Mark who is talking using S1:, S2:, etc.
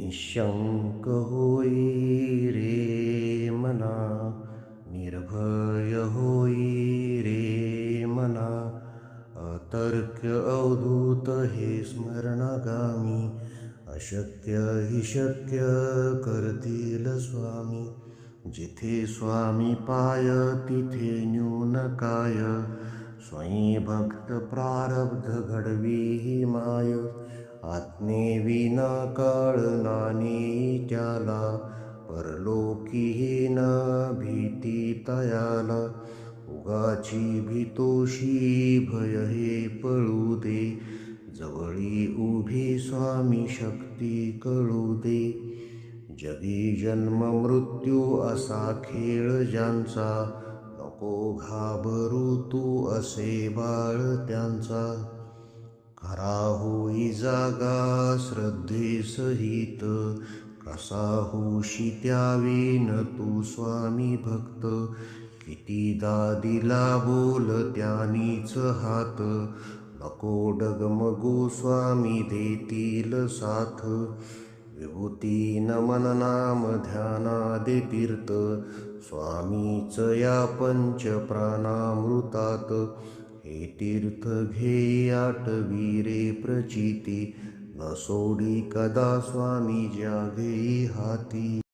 S1: निशंक होई रे मना, निर्भय होई रे मना. अतर्क्य अवधूत हे स्मरणगामी, अशक्य हि शक्य करतील स्वामी. जिथे स्वामी पाय तिथे न्यून काय, स्वयं भक्त प्रारब्ध घडवी माय. आज्ञेविना काळ नाने त्याला, परलोकी न भीती तयाला. उगाची भीतोशी भय हे पळू दे, जवळी उभी स्वामी शक्ती कळू दे. जगी जन्म मृत्यू असा खेळ ज्यांचा, नको घाबरू तू असे बाळ त्यांचा. खरा होई जागा श्रद्धेसहित, कसा होशी त्यावेन तू स्वामी भक्त. कितीदा दिला बोल त्यानीच हात, नको डगमगू स्वामी देतील साथ. विभूती नमन नाम ध्यानादि तीर्थ, स्वामीच या पंच प्राणामृतात. हे तीर्थ घे आठवी रे प्रचिती, न सोडी कदा स्वामी ज्या घेई हाती.